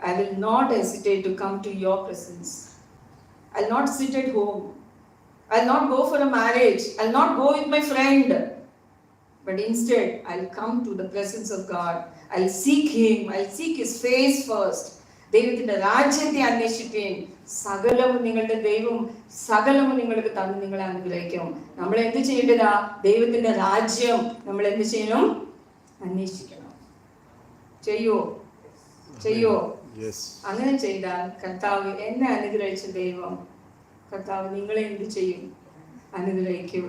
I will not hesitate to come to your presence. I'll not sit at home. I'll not go for a marriage. I'll not go with my friend. But instead, I'll come to the presence of God. I'll seek Him. I'll seek His face first. ദൈവത്തിന്റെ രാജ്യത്തെ അന്വേഷിക്കുകയും സകലവും നിങ്ങളുടെ ദൈവം സകലവും നിങ്ങൾക്ക് തന്ന് നിങ്ങളെ അനുഗ്രഹിക്കും. നമ്മൾ എന്ത് ചെയ്യേണ്ടതാ? ദൈവത്തിന്റെ രാജ്യം നമ്മൾ എന്ത് ചെയ്യണം? അന്വേഷിക്കണം. ചെയ്യോ? അങ്ങനെ ചെയ്താൽ കർത്താവ് എന്നെ അനുഗ്രഹിച്ച ദൈവം കർത്താവ് നിങ്ങളെ എന്ത് ചെയ്യും? അനുഗ്രഹിക്കും.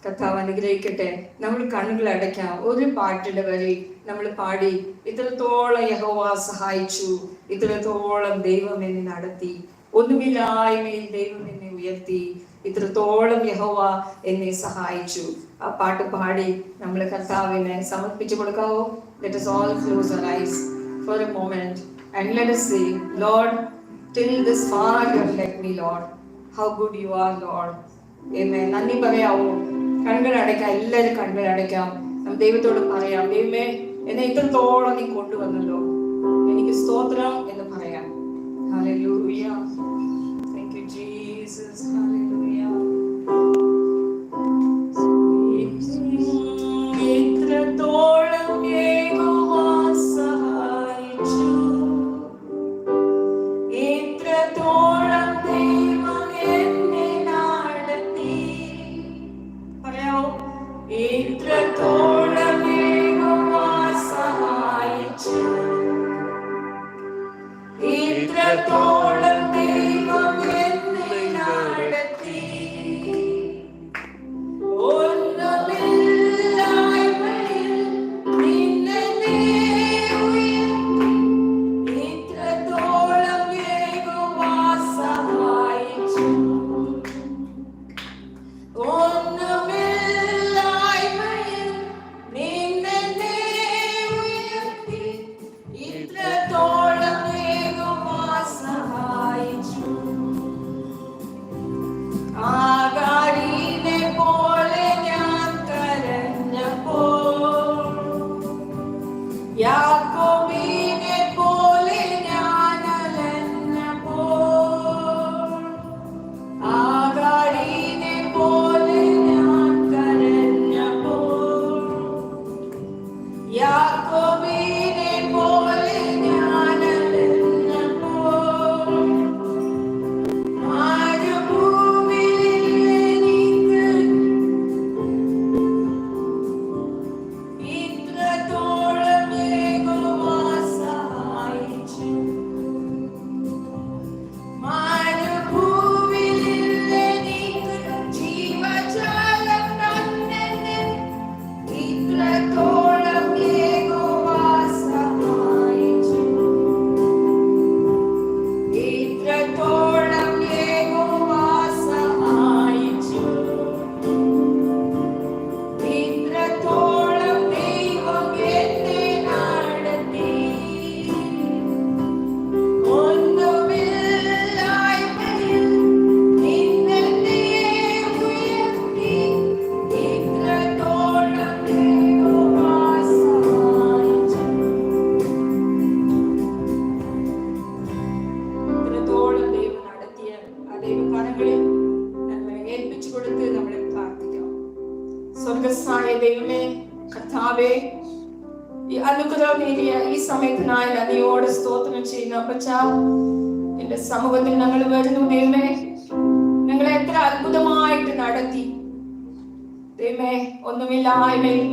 കർത്താവ് അനുഗ്രഹിക്കട്ടെ. നമ്മൾ കണ്ണുകൾ അടയ്ക്കാം. ഒരു പാട്ടിന്റെ വരി നമ്മൾ പാടി, ഇത്രത്തോളം യഹോവ സഹായിച്ചു, ഇത്രത്തോളം ദൈവം എന്നെ നടത്തി, ഒന്നുമില്ലായ്മയിൽ ദൈവം എന്നെ ഉയർത്തി, ഇത്രത്തോളം യഹോവ എന്നെ സഹായിച്ചു. ആ പാട്ട് പാടി നമ്മൾ കർത്താവിനെ സമർപ്പിച്ചു കൊടുക്കാവോ? Let us all close our eyes for a moment and let us say, Lord, till this far you have led me, Lord. How good you are, Lord. Amen. നന്ദി പറയാവോ? കണ്ണുകൾ അടയ്ക്കാം. എല്ലാവരും കണ്ണുകൾ അടയ്ക്കാം. നമ്മൾ ദൈവത്തോട് പറയാം, ദൈവമേ എന്നെ ഇത്രത്തോളം നീ കൊണ്ടുവന്നല്ലോ, എനിക്ക് സ്തോത്രം എന്ന് പറയാം. Hallelujah. Thank you Jesus. Hallelujah. ഇത്രത്തോളം യഹോവ സഹായിച്ചു, ഇത്രത്തോളം ദൈവം എന്നെ നടത്തി. പറയാവോ? ഇത്രത്തോളം യഹോവ സഹായിച്ചു, ഇത്രത്തോളം ദൈവം എന്നെ നടത്തി, ഒന്നുമില്ലായ്മയിൽ നിന്നെ ഉയർത്തി, ഇത്രത്തോളം യഹോവ സഹായിച്ചു, ഒന്നുമില്ലായ്മയിൽ നിന്നെ ഉയർത്തി, ഇത്രത്തോളം യഹോവ സഹായിച്ചു. ആകാരിനെ പോലെ ഞാൻ കരഞ്ഞപ്പോൾ, യാക്കോബിനെ പോലെ ഞാൻ അലഞ്ഞപ്പോൾ, ആകാരിനെ പോലെ ഞാൻ കരഞ്ഞപ്പോൾ, യാക്കോബിനെ പോലെ ഞാൻ അലഞ്ഞപ്പോൾ, മരുഭൂമിയിൽ എനിക്ക് ഇത്രത്തോളം യഹോവ സഹായിച്ചു, മരുഭൂമിയിൽ എനിക്ക് ജീവജലം തന്നെന്ന്, ഇത്രത്തോളം യഹോവ സഹായിച്ചു, ഇത്രത്തോളം യഹോവ സഹായിച്ചു, ഇത്രത്തോളം ദൈവം എന്നെ നടത്തി, ഒന്നുമില്ലായ്മയിൽ നിന്നെ ഉയർത്തി, ഇത്രത്തോളം യഹോവ സഹായിച്ചു. ഇത്രത്തോളം ദൈവം നടത്തിയ ആ ദൈവകരങ്ങളിൽ നമ്മളെ ഏൽപ്പിച്ചു കൊടുത്ത് നമ്മളെ പ്രാർത്ഥിക്കാം. സ്വർഗസ്നായ ദൈവമേ, കർത്താവേ, ഈ അനുഗ്രഹമേറിയ ഈ സമയത്തിനായി നന്ദിയോടെ സ്തോത്രം ചെയ്യുന്നു. അപ്പച്ചാ, എന്റെ സമൂഹത്തിൽ ഞങ്ങൾ വരുന്നു ദൈവമേ, ഞങ്ങളെ എത്ര അത്ഭുതമായിട്ട് നടത്തി ദൈവമേ. ഒന്നുമില്ലായ്മയിൽ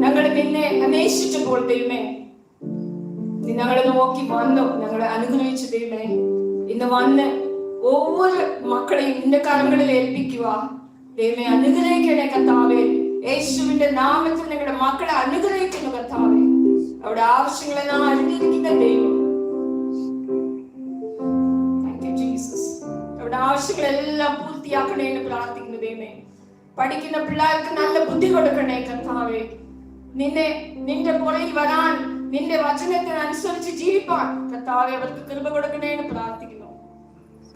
ഞങ്ങൾ നിന്നെ അന്വേഷിച്ചപ്പോൾ ദൈവമേ, നീ ഞങ്ങളെ നോക്കി വന്നു, ഞങ്ങളെ അനുഗ്രഹിച്ചു ദൈവമേ. ഇന്ന് വന്ന് ഒவ்வொரு മക്കളെയും നിന്റെ കരങ്ങളിൽ ഏൽപ്പിക്കുക ദൈവമേ. അനുഗ്രഹിക്കണേ കർത്താവേ. യേശുവിന്റെ നാമത്തിൽ ഞങ്ങളുടെ മക്കളെ അനുഗ്രഹിക്കുന്നു കർത്താവേ. അവിടെ ആവശ്യങ്ങളെല്ലാം അറിഞ്ഞിരിക്കുന്ന ദൈവം. Thank you Jesus. അവിടെ ആവശ്യങ്ങളെല്ലാം പൂർത്തിയാക്കണേ എന്ന് പ്രാർത്ഥിക്കുന്നു ദൈവമേ. പഠിക്കുന്ന പിള്ളേർക്ക് നല്ല ബുദ്ധി കൊടുക്കണേ കർത്താവേ. നിന്റെ പുറകിൽ വരാൻ, നിന്റെ വചനത്തിനനുസരിച്ച് ജീവിപ്പാൻ കർത്താവേ അവർക്ക് കൃപ കൊടുക്കണേ എന്ന് പ്രാർത്ഥിക്കുന്നു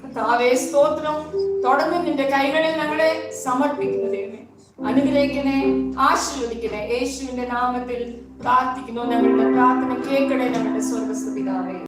കർത്താവേ. സ്തോത്രം. തുടർന്ന് നിന്റെ കൈകളിൽ ഞങ്ങളെ സമർപ്പിക്കുന്നു ദൈവമേ. അനുഗ്രഹിക്കണേ, ആശീർവദിക്കണേ. യേശുവിന്റെ നാമത്തിൽ പ്രാർത്ഥിക്കുന്നു. ഞങ്ങളുടെ പ്രാർത്ഥന കേൾക്കണേ ഞങ്ങളുടെ സ്വർഗ്ഗസ്ഥ പിതാവേ.